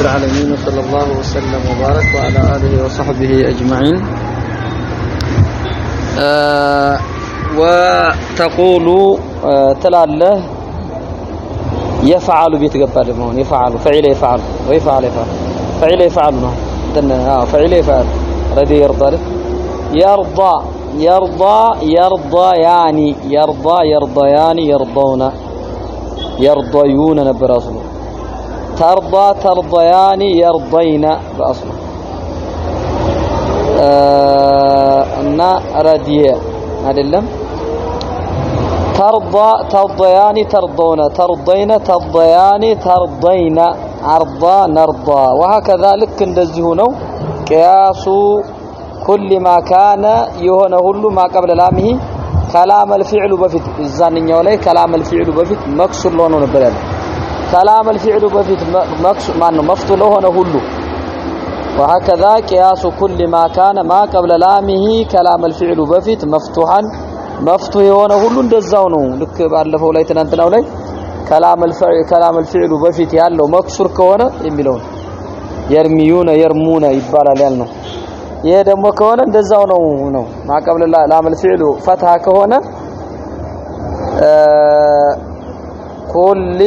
العالمين صلى الله وسلم وبارك وعلى آله وصحبه أجمعين. وتقول تلاله يفعل بيتقبل مون يفعل فعل يفعل ويفعل يفعل فعل يفعل فعل يفعل رضي يرضى يرضى يرضى يرضيان يرضى يرضيان يرضون يرضيون نبر أصله ترضى ترضيان يرضين بأصله رديء هذا ترضى ترضيان ترضون ترضين ترضيان ترضين أرضى نرضى وهكذا لك اندزهونه قياس كل ما كان يهونه ما قبل لامه كلام الفعل بفت الزانية ولي كلام الفعل بفت مكسور لونه نبرد كلام الفعل بفت مكسور مفتوح لونه هلو وهكذا قياس كل ما كان ما قبل لامه كلام الفعل بفت مفتوحا مفتوح የሆነ ሁሉ እንደዛው ነው ልክ ባለፈው ላይ ተናንተናው ላይ كلام الفعل በፊት ያለው መክሱር ከሆነ የሚለው يرميون يرمون ይባላል ያልነው ይሄ ደግሞ ከሆነ እንደዛው ነው ማቀብል لام الفعل فتح ከሆነ كل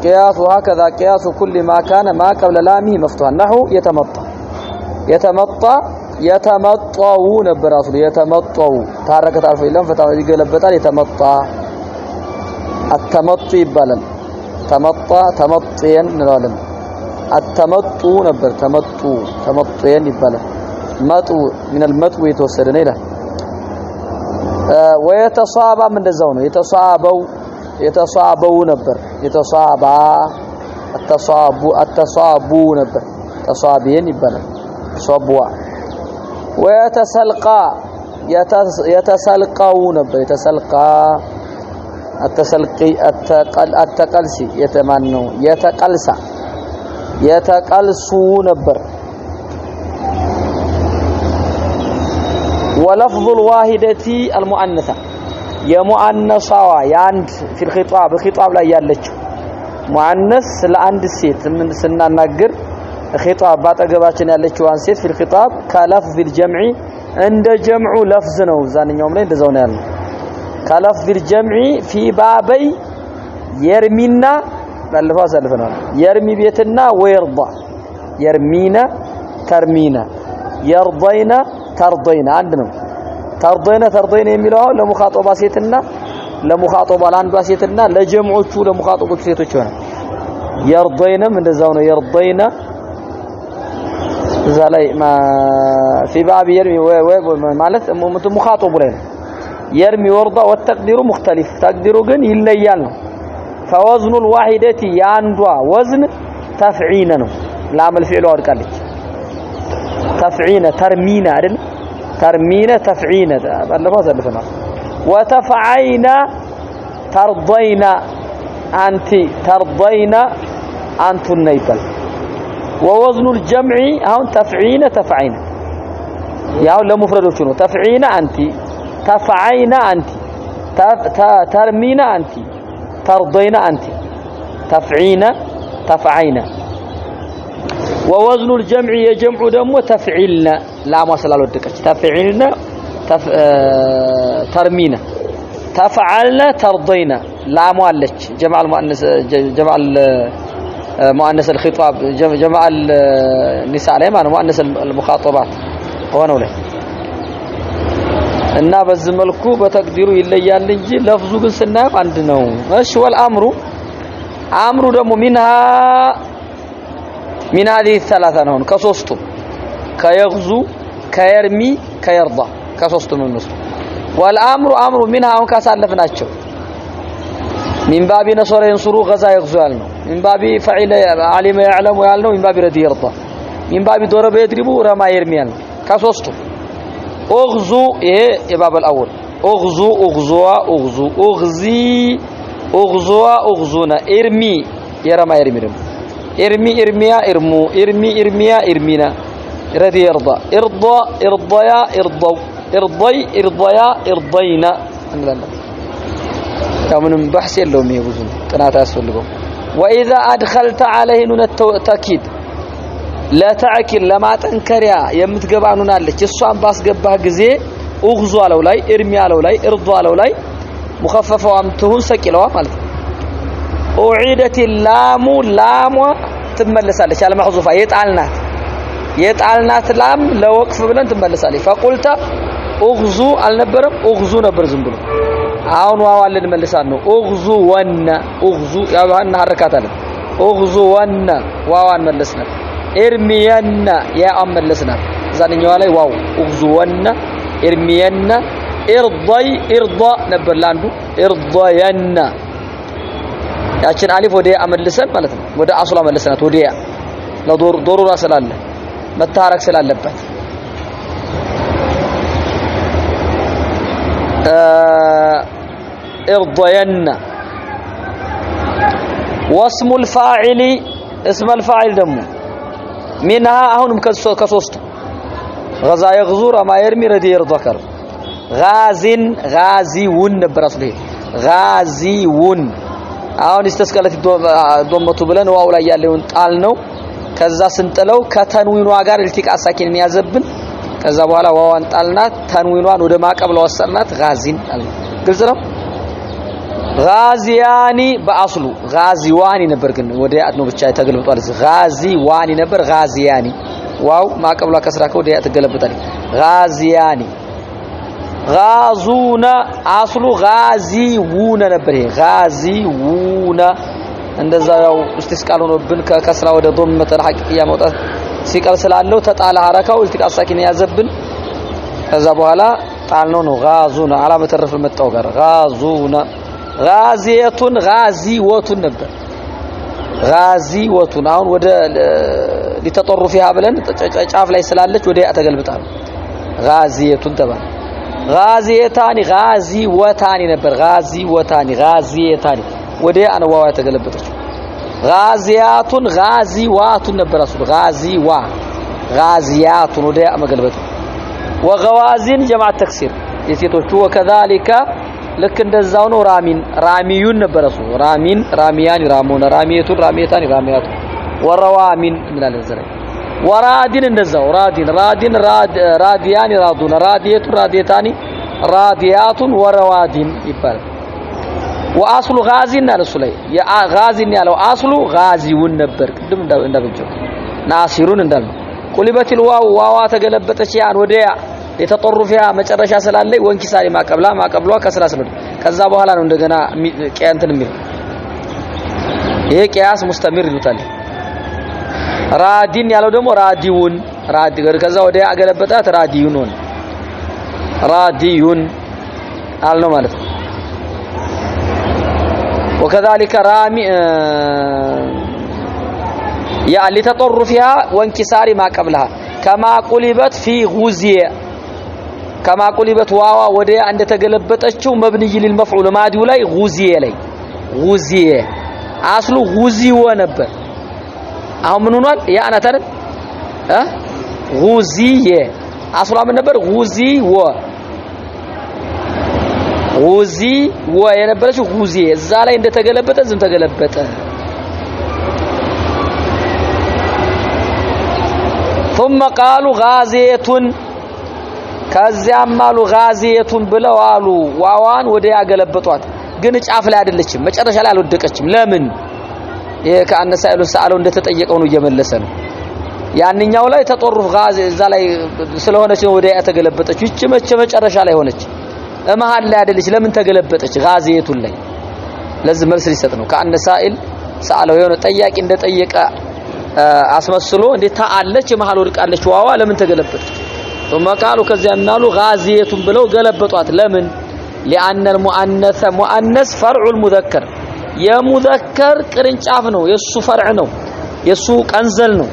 قياس وهكذا قياس كل ما كان ما قبل لامه مفتوحا نحو يتمطى يتمطوا ነበር አስሉ يتمطوا ታረከት አልፎ ይላል ፈታ ይገለበጣል يتمطى التمطي ይባላል تمطى تمطين እንላለን التمطو ነበር تمطين ይባላል مطو من المطو የተወሰደ ነው ይላል ويتصابا እንደዛው ነው يتصابوا ነበር يتصابا التصابوا ነበር تصابين ይባላል صبوا ويتسلقى يتسلقوا نبر يتسلقى التسلقي التقلسي يتمنوا يتقلسا يتقلسوا نبر ولفظ الواحدة المؤنثة يا مؤنثة ياند في الخطاب لا يالچ مؤنث لعند ست من سنناغر خطاب باطغباچن ያለችዋን ሴት في الخطاب كلفظ الجمع عند جمع لفظ ነው ዛንኛውም ላይ እንደዛው ነው ያለው كلفظ الجمع في بابي يرمينا ባለፈው አሳልፈናል يرمي ቤትና ويرضى يرمينا ترمينا يرضينا ترضينا አንድ ነው ترضينا የሚለው ለሙኻጠባ ሴትና ለሙኻጠባ ለአንዷ ሴትና ለጀምዖቹ ለሙኻጠቦቹ ሴቶች ይሆናል يرضينا እንደዛው ነው يرضينا زالي ما في باب يرمي ማለት مخاطب ላይ يرمي ورضا والتقدير مختلف تقديره ግን ይለያል ነው فوزن الواحدة ያንዷ وزن تفعين ነው لام الفعل ወድቃለች تفعين ترمين አይደል ترمين تفعين ባለፈው ዘልፈናል وتفعين ترضين انت ترضين انتن ይባል ووزن الجمع هون تفعين تفعين ያው ለሙፍረዶቹ ነው تفعين انت تفعين انت ترمين انت ترضين انت تفعين تفعين ووزن الجمع يجمع دمو تفعلنا لا ما ስላልወደቀች تفعلنا ترمين تفعلنا ترضينا لا ማለች جمع المؤنث جمع مؤنث الخطاب جمع النساء ላይ ማለት مؤنث المخاطبات ሆነው ላይ እና በዚህ መልኩ በተቅዲሩ ይለያል እንጂ ለፍዙ ግን ስናየው አንድ ነው እሺ والامر امر ደግሞ من هذه الثلاثه ነው ከሶስቱ ከየغዙ ከየርሚ ከየርዳ ከሶስቱ ነው እነሱ والامر امر منها አሁን ካሳለፍናቸው من باب نصر ينصر غزا يغزو ያልነው من باب فعل علم يعلم ያልነው من باب رضي يرضى من باب ضرب يضرب رمى يرمي ያልነው ከሶስቱ اغزو ይሄ የባብ الاول اغزو اغزوا اغزو اغزي اغزوا اغزونا ارمي يرمى يرمي ارمي ارميا ارمو ارمي ارميا ارمينا رضي يرضى ارضى ارضيا ارضوا ارضي ارضيا ارضينا እንላለን ከምንም بحث የለውም ይብዙ ጥናት ያስፈልገው واذا ادخلت عليه نون التاكيد ለተዕኪል ለማጠንከሪያ የምትገባ ኑናለች እሷን ባስገባህ ጊዜ እግዙ አለው ላይ እርሚ አለው ላይ እርዱ አለው ላይ ሙኸፈፈዋም ትሁን ሰቂለዋ ማለት ነው ኡዒደት ላሙ ላሙ ትመለሳለች አለ መሕዙፋ የጣልናት ላም ለወቅፍ ብለን ትመለሳለች ፈቁልተ እግዙ አልነበረም እግዙ ነበር ዝም ብሎ አሁን ዋዋን ልንመልሳት ነው እግዙ ወነ እግዙ ያባህና ሐረካት አለ እግዙ ወነ ዋዋን መለስናት እርሚየነ ያአም መለስናት ዛንኛዋ ላይ ዋው እግዙ ወነ እርሚየነ ارضي ارضى ነበር ላንዱ ارضينا ያችን አሊፍ ወደ አመልሰን ማለት ነው ወደ አስላ መለስናት ወደ ለዶር ዶሩራ ስላለ መታረክ ስላለበት ارضينا واسم الفاعل اسم الفاعل دمو منها አሁንም ከሶስቱ غزا يغزور ما يرمي ردي يرضكر غازيون ነበር አስሉ غازيون አሁን ይስተስቀለት ዶመቱ ብለን ዋው ላይ ያለውን ጣል ነው ከዛ ስንጥለው ከተንዊኗ ጋር التقاء ሳኪንን ያዘብን ከዛ በኋላ ዋዋን ጣልናት ተንዊኗን ወደ ማቀብለው ወሰርናት غازين ግልጽ ነው غازياني በአስሉ غازيواني ነበር ግን ወደ ያት ነው ብቻ ተገልብጧል غازيواني ነበር غازياني ዋው ማቀብለው ከስራከው ወደ ያት ተገለብጣል غازياني غازون اصل غازيون ነበር غازيون እንደዛ ያው እስቲስቃል ሆኖብን ከከስራ ወደ ዶመተ ሐቂያ መውጣት ሲቀር ስላለው ተጣላ ሐረካው التقاء ሳኪን ያዘብን ከዛ በኋላ ጣልነው ነው غازون علامه الرف መጣው ጋር غازون غازيتون غازيوتون ነበር غازيوتون አሁን ወደ ሊተጠሩፊያ ብለን ጫፍ ላይ ስላለች ወደ ተገልብጣል غازيتون ተባለ غازيتان غازيوتان ነበር غازيتان ወደ አንዋዋ ተገለበጠች غازياتون غازيواتون ነበር አሱ غازياتون ወደ መገልበጥ وغوازين جمع التكسير የሴቶቹ وكذلك ልክ እንደዛው ነው ራሚዩን ነበር አሱ ራሚያን ራሙን ራሚየቱን ራሚየታን ራሚያቱ ወራዋሚን እንላለን ዘላይ ወራዲን እንደዛው ራዲን ራዲያን ራዱን ራዲየቱ ራዲየታኒ ራዲያቱን ወራዋዲን ይባላል واصل غازين አለሱ ላይ غازين ያለው አስሉ غازيውን ነበር ቅድም እንዳበጀው ናሲሩን እንዳል ቁሊበቲል ዋዋ ተገለበጠች ያን ወዲያ የተጠሩፊያ መጨረሻ ስላለይ ወንኪሳሪ ማቀብሏ ከስራ ስለደ ከዛ በኋላ ነው እንደገና ቂያንትን የሚል ይሄ ቂያስ ሙስተሚር ይሉታል ራዲን ያለው ደግሞ ራዲውን ከዛ ወዲያ አገለበጣት ራዲዩን አልነው ማለት ነው وكذلك رامي يا لتطرفها وانكسار ما قبلها كما قلبت في غزيه كما قلبت واوا وده عند تغلبطچو مبني للمفعول ماضي ላይ غزيه اصله غزيو ነበር አሁን ምን ሆኗል ያ አናተር غزيه اصله ምን ነበር غزي የነበረችው غزي እዛ ላይ እንደተገለበጠ ዝም ተገለበጠ ثم قالوا غازيه ከዚያም አሉ غازيه ብለው አሉ ዋዋን ወደ ያገለበጧት ግን ጫፍ ላይ አይደለችም መጨረሻ ላይ አልወደቀችም ለምን ይሄ ከአነሳይሉ ሰአለው እንደተጠየቀው ነው እየመለሰ ነው ያንኛው ላይ ተጠሩፍ غاز እዛ ላይ ስለሆነች ወደ ያተገለበጠች እቺ መጨረሻ ላይ ሆነች ለማሃል ላይ አይደለች ለምን ተገለበጠች غازيቱን ላይ ለዚህ መልስ ሊሰጥ ነው ከአነሳይል ሰአለው የሆነ ጠያቂ እንደጠየቀ አስመስሎ እንዴ ታአለች መሃል ወድቃለች ዋዋ ለምን ተገለበጠች ثم قالوا كذا غازيه ብለው ገለበጧት ለምን لان المؤنث فرع المذكر የሙዘከር ቅርንጫፍ ነው የሱ ፈርዕ ነው የሱ ቀንዘል ነው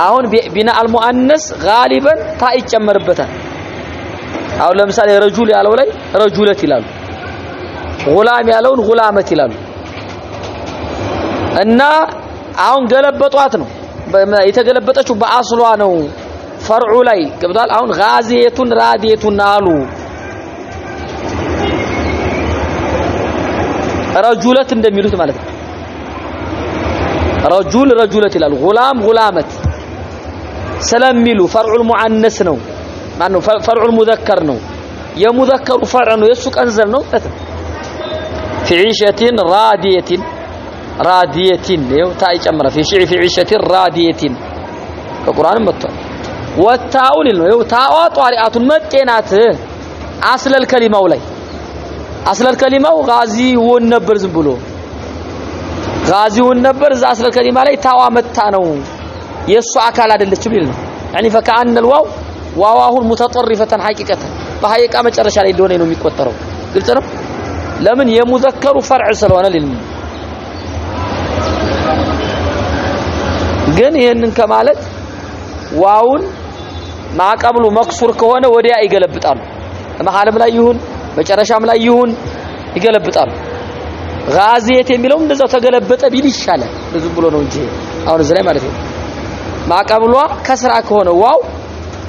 አሁን ቢና المؤنث غالبا ታ ይጨመርበታል አሁን ለምሳሌ ረጁል ያለው ላይ ረጁለት ይላሉ ጉላም ያለውን ጉላመት ይላሉ እና አሁን ገለበጧት ነው የተገለበጠችው በአስሏ ነው ፈርዑ ላይ ገብቷል አሁን غازيቱን ራዲየቱን አሉ ረጁለት እንደሚሉት ማለት ነው ረጁለት ይላሉ ጉላም ጉላመት ስለሚሉ ፈርዑል ሙአነስ ነው ማነው ፈርዑል ሙዘከር ነው የሙዘከሩ ፈርዕ ነው የሱ ቀንዘብ ነው في عيشة رادية يو تاء جمرة في عيشة رادية كقرآن متى والتاء يو تاء طارئات متينات أصل الكلمة ولاي أصل الكلمة غازي والنبر زبلو غازي والنبر أصل الكلمة لي تاء متانو يسوع كلا دلت شبيلنا يعني فكأن الواو واواه متطرفة حقيقة بحقيقة ما ترى شالي دوني نومي كوترو قلت أنا لمن يمذكر فرع سلوانا للم ግን ይሄንን ከማለት ዋውን ማቀብሉ መክሱር ከሆነ ወዲያ ይገለብጣሉ መሐለም ላይ ይሁን መጨረሻም ላይ ይሁን ይገለብጣሉ ጋዚየት የሚለው እንደዛው ተገለበጠ ቢል ይሻላል ዝም ብሎ ነው እንጂ አሁን እዚህ ላይ ማለት ነው ማቀብሏ ከስራ ከሆነ ዋው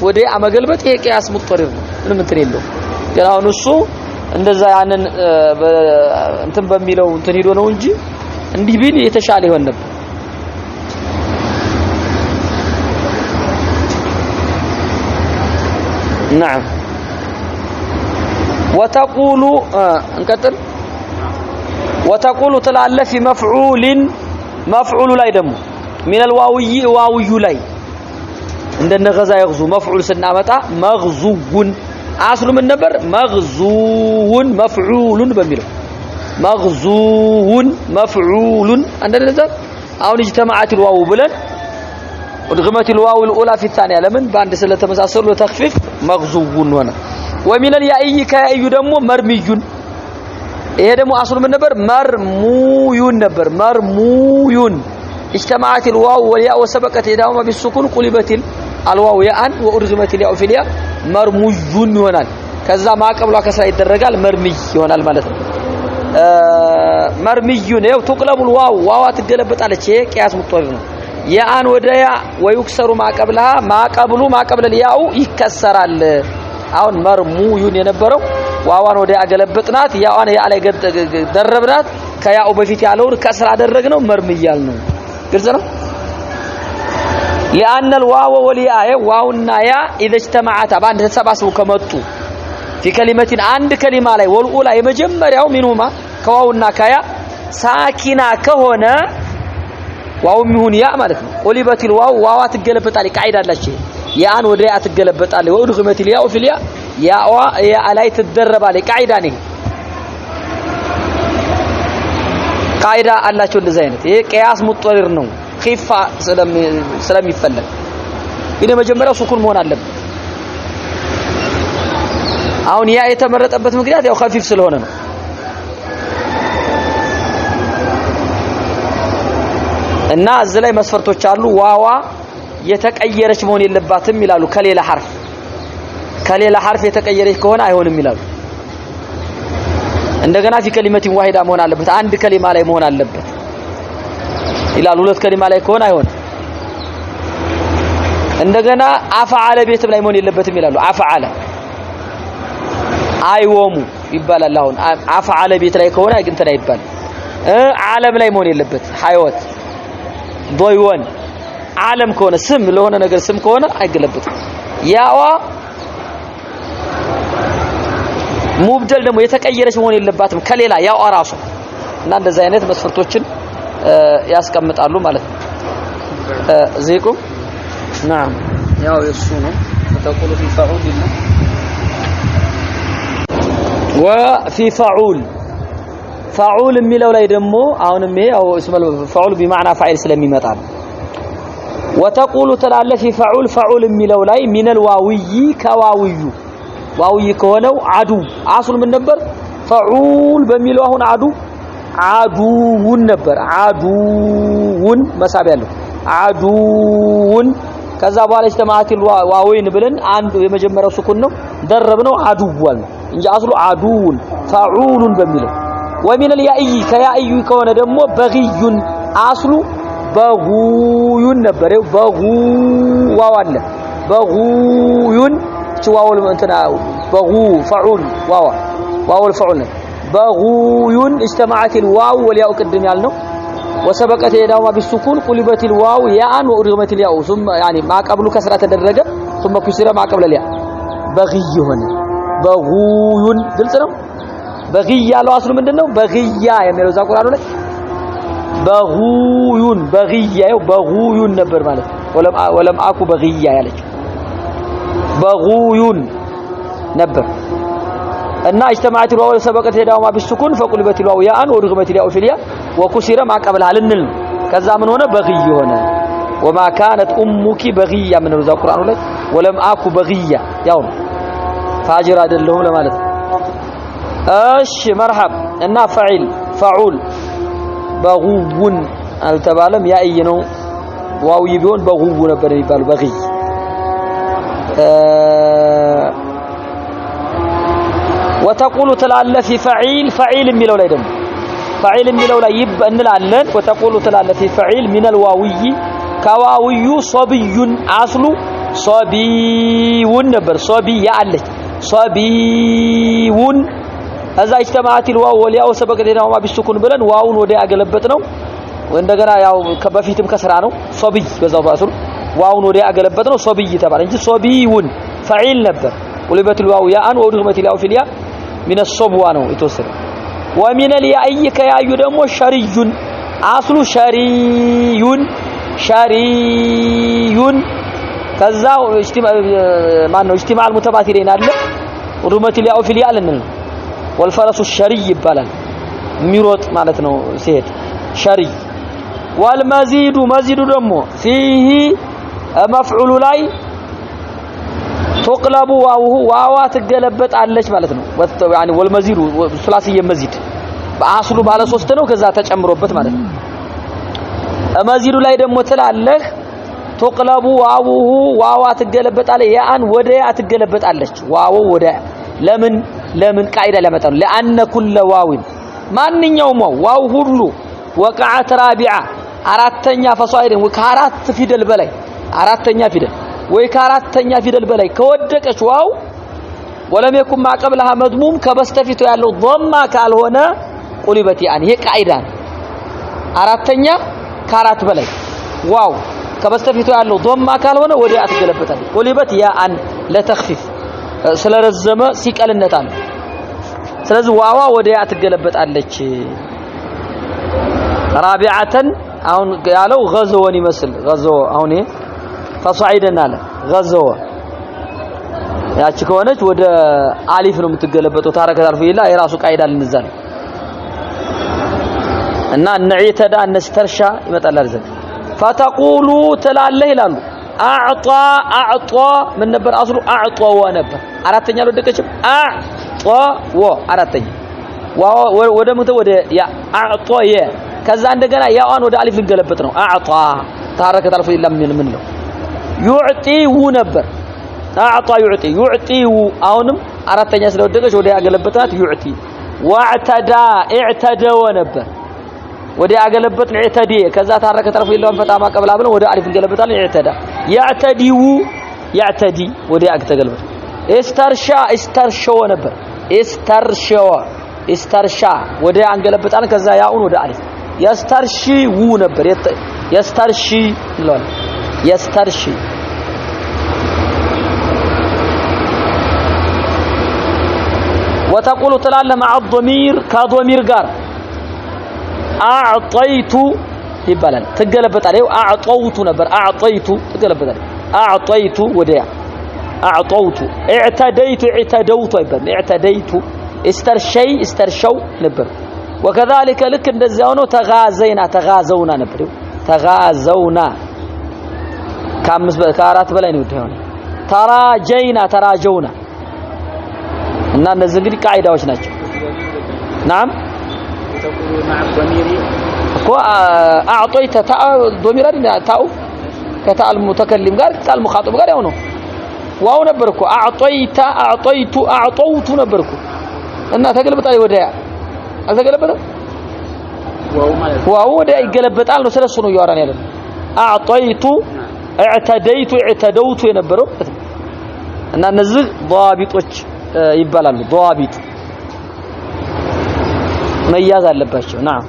ወዲያ አመገልበጥ ይሄ ቂያስ ሙጥሪር ነው ምንም እንትን የለው ግን አሁን እሱ እንደዛ ያንን እንትን በሚለው እንትን ሄዶ ነው እንጂ እንዲህ ቢል የተሻለ ይሆን ነበር نعم وتقول انقطل وتقول تلاله في مفعول لا يدم من الواوي واوي لا عندنا غزا يغزو مفعول سنامطا مغزو اصل من نبر مغزو مفعول بميل مغزو مفعول عندنا አሁን اجتمعت الواو بلن ودغمت الواو الاولى في الثانيه لمن باند ስለተመሳሰሉ ለተخفيف مغزو هنا ومن الياء كاي دمو مرمي ይሄ ደግሞ አስሉ ምን ነበር مرموي ነበር مرموي اجتمعت الواو والياء وسبقت يداهما بالسكون قلبت الواو ياء وارجمت الياء في الياء مرموي ይሆናል ከዛ ማቀብሏ ከስራ ይደረጋል مرمي ይሆናል ማለት ነው مرمي ነው تقلب الواو واو ትገለበጣለች ይሄ ቂያስ ሙጥወር ነው ያአን ወደያ ወይክሰሩ ማቀብለها ማቀብሉ ማቀብለ الياء ይከሰራል አሁን مرموي የነበረው ዋዋን ወደ ያገለበጥናት ያዋን ያ ላይ ደረብናት ከያው በፊት ያለውን ከስራ አደረግነው مرميያል ነው ግልጽ ነው لان الواو والياء واونا يا اذا اجتمعت باند ተሰባስበው ከመጡ في كلمه عند كلمه ላይ ወልኡላ የመጀመሪያው منهما ከዋውና ከያ ሳኪና ከሆነ ዋው ሚሁን ያ ማለት ነው ቁሊበት الواو ዋዋ ትገለበጣለች ቃይዳ አላችሁ ያን ወደ ያ ትገለበጣለች ወድግመት الياء في الياء ያዋ ያ ላይ ትደረባለች ቃይዳ ነው ቃይዳ አላችሁ እንደዚህ አይነት ይሄ ቂያስ ሙጥወሪር ነው ኺፋ ስለሚፈለግ ግን የመጀመሪያው ሱኩን መሆን አለበት አሁን ያ የተመረጠበት ምክንያት ያው ኸፊፍ ስለሆነ ነው እና እዚህ ላይ መስፈርቶች አሉ ዋዋ የተቀየረች መሆን የለባትም ይላሉ ከሌላ ሐርፍ የተቀየረች ከሆነ አይሆንም ይላሉ እንደገና في كلمه واحده መሆን አለበት አንድ ከሊማ ላይ መሆን አለበት ይላሉ ሁለት ከሊማ ላይ ከሆነ አይሆንም እንደገና አፈዓለ ቤት ላይ መሆን የለበትም ይላሉ አፈዓለ አይወሙ ይባላል አሁን አፈዓለ ቤት ላይ ከሆነ እንትን አይባል ዓለም ላይ መሆን የለበት ሃይወት ዶይወን ዓለም ከሆነ ስም ለሆነ ነገር ስም ከሆነ አይገለበትም ያዋ ሙብደል ደግሞ የተቀየረች መሆን የለባትም ከሌላ ያው አራሱ እና እንደዛ አይነት መስፈርቶችን ያስቀምጣሉ ማለት ነው ዘይቁም نعم ያው እሱ ነው ተቆሉ في فعول وفي فعول የሚለው ላይ ደግሞ አሁንም ይሄው اسم فعول بمعنى فاعل ስለሚመጣ ነው وتقول تلاله في فعول የሚለው ላይ من الواوي كواوي ዋውይ ከሆነው አዱ አስሉ ምን ነበር ፈዑል በሚለው አሁን አዱውን ነበር አዱውን መሳቢያ ያለው አዱውን ከዛ በኋላ እስተማዓት ዋወይን ብለን አንዱ የመጀመሪያው ሱኩን ነው ደረብነው አዱዋል እንጂ አስሉ አዱውን ፈዑሉን በሚለው ومن الياء كياء ከሆነ ደግሞ በግዩን አስሉ በጉዩን ነበር በጉ ዋዋለ በጉዩን واو انتنا بغو فعول واو الفعول بغو اجتمعت الواو والياء قدم يالنو وسبقت يداهما بالسكون قلبت الواو ياء وأدغمت الياء ثم يعني ما قبل كسرة تدرج ثم كسر ما قبل الياء بغي هنا بغوي ግልጽ ነው በغي ያለው አስሉ ምንድነው በغያ የሚለው ዛ ቁርአኑ ላይ በغዩን በغያ ያው በغዩን ነበር ማለት ወለም አኩ በغያ ያለች በغዩን ነበር እና اجتمعت الواو سبقت يداهما بالسكون فقلبت الواو ياء وأدغمت الياء في الياء وكسر ما قبلها ልንል ከዛ ምን ሆነ በغي ሆነ وما كانت امك بغيا من ذا القران ላይ ولم اكو بغيا ያው فاجر አይደለሁም ለማለት እሺ مرحب እና فاعل فاعول بغون አልተባለም ያይ ነው ዋው ቢሆን በغو ነበር የሚባለው በغي وتقول تلاله في فعيل የሚለው ላይ ደግሞ فاعل የሚለው ላይ እንላለን وتقول تلاله في فعيل من الواوي كواوي صبي اصل صبيون ነበር صبي ያለች صبيون اذا اجتمعت الواو والياء سبقت يداهما بالسكون ብለን ዋውን ወደ ያገለበጥ ነው እንደገና ያው ከበፊትም ከስራ ነው صبي በዛው ባስሩ ዋውን ወደ ያገለበጥ ነው صبي ተባለ እንጂ صبيون فعيل ነበር قلبت الواو ياء وأدغمت الياء في الياء من الصبوة ነው የተወሰደ ومن الياء ከያዩ ደግሞ شريون اصل شريون ከዛው ማን ነው اجتماع المتباثرين አለ ሩመት الياء في الياء ለነን والفرس الشري ይባላል ሚሮጥ ማለት ነው ሲሄድ شري والمزيد مزيد ደግሞ فيه مفعول ላይ تقلب واو ትገለበጣለች ማለት ነው يعني والمزيد ثلاثي مزيد በአስሉ ባለ 3 ነው ከዛ ተጨምሮበት ማለት ነው መዚዱ ላይ ደግሞ ትላለህ ተቅለቡ ዋው ትገለበጣለች ያን ወደ ያ ትገለበጣለች ዋው ወደ ለምን ቃይዳ ለመጣው ለአን ኩለ ዋዊን ማንኛውም ዋው ሁሉ ወقعت رابعه አራተኛ ፈሷይደን ከአራት ፊደል በላይ አራተኛ ፊደል ወይ ከአራተኛ ፊደል በላይ ከወደቀች ዋው ወለም يكن ما قبلها مضموم ከበስተፊቱ ያለው ضمه ካልሆነ ቁሊበት ያን ይሄ ቃይዳ አራተኛ ከአራት በላይ ዋው ከበስተፊቱ ያለው ضمه ካልሆነ ወደ አትገለበታል ቁሊበት ያን ለተخفيف ስለረዘመ ሲቀልነታል ስለዚህ ዋዋ ወደ አትገለበጣለች رابعه አሁን ያለው غزوን ይመስል غزو አሁን فصعيدنا አለ غزو ያቺ ከሆነች ወደ አሊፍ ነው የምትገለበጠው ታረከ ታርፉ ይላ የራሱ ቃይዳ ልንዛል እና ነዒተዳ ነስተርሻ ይመጣል አርዘን فتقول ትላለህ ይላሉ اعطى ምን ነበር አስሉ اعطى ነበር አራተኛ ለደቀችም اعطى አራተኛ ወደ ሙተ ወደ ያ اعطى ከዛ እንደገና ያዋን ወደ አሊፍ ልንገለበጥ ነው اعطى ታረከ ታርፉ ይላ ምን ነው يعطي ነበር اعطى يعطي አሁንም አራተኛ ስለወደቀች ወደ ያገለበጣት يعطي اعتدى ነበር ወደ ያገለበጥ اعتدي ከዛ ታረከ ተርፎ ይላል ፈታማ ቀብላ ብለን ወደ አሪፍ እንገለበጣለን اعتدى يعتدي ወደ ያገለበጥ استرشوا ነበር استرشا ወደ አንገለበጣለን ከዛ ያውን ወደ አሪፍ يسترشي ነበር يسترشي ይላል يسترشي وتقول تلاله مع الضمير كضمير ጋር اعطيت ይባላል ተገለበጣለው اعطوت ነበር اعطيت ተገለበጣል اعطيت ወዲያ اعطوت اعتديت اعتدوت ይባላል اعتديت استرشوا ነበር وكذلك لك እንደዚያው ነው ተጋዘውና ነበር ተጋዘውና ከአራት በላይ ነው ይሆነ ተራጀውና እና እነዚህ እንግዲህ ቃይዳዎች ናቸው نعم تقول مع الضمير እኮ اعطيت ضمير ታው ከታል المتكلم ጋር ከታል المخاطب ጋር ያው ነው ዋው ነበርኩ اعطيت ነበርኩ እና ተገልብጣ ወደ አዘገለበለ ዋው ወደ ይገለበጣል ነው ስለሱ ነው ያወራን ያለው اعطيت اعتديت የነበረው እና እነዚህ ضابطዎች ይባላሉ ضابط መያዝ አለባቸው نعم